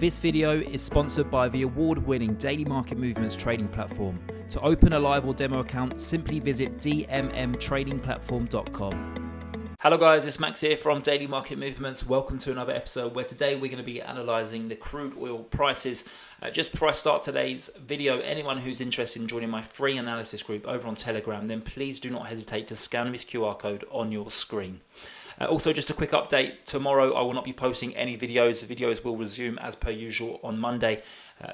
This video is sponsored by the award-winning Daily Market Movements trading platform. To open a live or demo account, simply visit dmmtradingplatform.com. Hello guys, it's Max here from Daily Market Movements. Welcome to another episode where today we're going to be analysing the crude oil prices. Just before I start today's video, anyone who's interested in joining my free analysis group over on Telegram, then please do not hesitate to scan this QR code on your screen. Also, just a quick update. Tomorrow I will not be posting any videos. The videos will resume as per usual on Monday.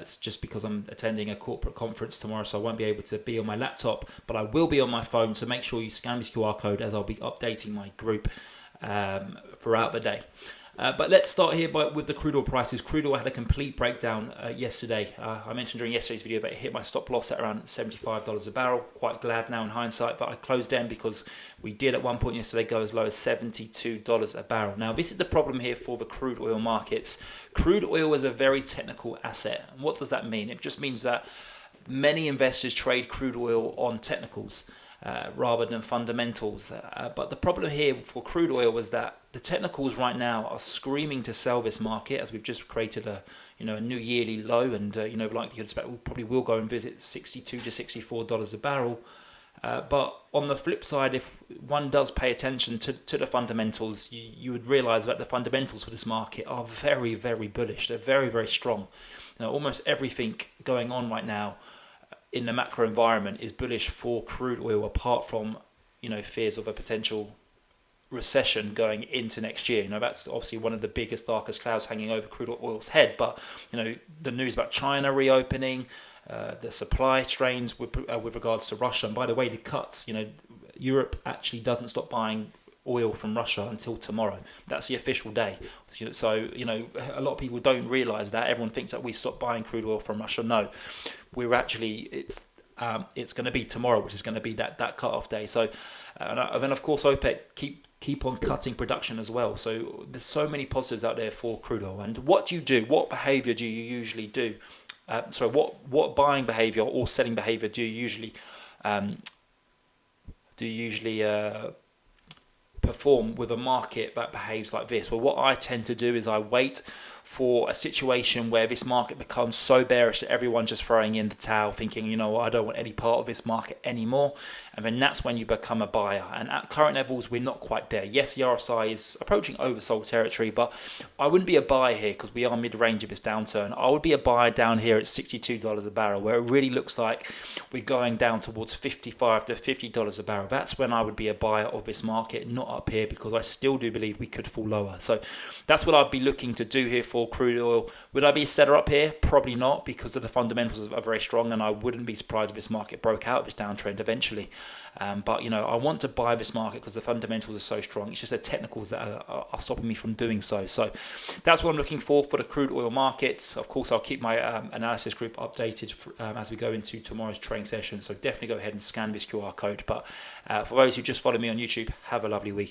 It's just because I'm attending a corporate conference tomorrow, so I won't be able to be on my laptop, but I will be on my phone. So make sure you scan this QR code as I'll be updating my group throughout the day. But let's start here with the crude oil prices. Crude oil had a complete breakdown yesterday. I mentioned during yesterday's video that it hit my stop loss at around $75 a barrel. Quite glad now in hindsight that I closed in because we did at one point yesterday go as low as $72 a barrel. Now this is the problem here for the crude oil markets. Crude oil is a very technical asset. And what does that mean? It just means that many investors trade crude oil on technicals rather than fundamentals. But the problem here for crude oil was that the technicals right now are screaming to sell this market, as we've just created a new yearly low, and like you expect, we probably will go and visit $62 to $64 a barrel. But on the flip side, if one does pay attention to the fundamentals, you would realize that the fundamentals for this market are very, very bullish. They're very, very strong. Almost everything going on right now in the macro environment is bullish for crude oil, apart from fears of a potential recession going into next year. That's obviously one of the biggest, darkest clouds hanging over crude oil's head. But the news about China reopening, the supply strains with regards to Russia, and by the way, the cuts. Europe actually doesn't stop buying oil from Russia until tomorrow. That's the official day. So a lot of people don't realise that. Everyone thinks that we stopped buying crude oil from Russia. No, we're actually it's going to be tomorrow, which is going to be that cut-off day. So and then of course OPEC keep on cutting production as well. So there's so many positives out there for crude oil. And what do you do? What behaviour do you usually do? What buying behaviour or selling behaviour do you usually perform with a market that behaves like this? Well, what I tend to do is I wait for a situation where this market becomes so bearish that everyone's just throwing in the towel, thinking, I don't want any part of this market anymore. And then that's when you become a buyer. And at current levels, we're not quite there. Yes, the RSI is approaching oversold territory, but I wouldn't be a buyer here because we are mid-range of this downturn. I would be a buyer down here at $62 a barrel, where it really looks like we're going down towards $55 to $50 a barrel. That's when I would be a buyer of this market, not up here, because I still do believe we could fall lower. So that's what I'd be looking to do here for crude oil. Would I be a seller up here? Probably not, because of the fundamentals are very strong, and I wouldn't be surprised if this market broke out of this downtrend eventually. But I want to buy this market because the fundamentals are so strong. It's just the technicals that are stopping me from doing so. So that's what I'm looking for the crude oil markets. Of course, I'll keep my analysis group updated as we go into tomorrow's trading session. So definitely go ahead and scan this QR code. But for those who just follow me on YouTube, have a lovely weekend.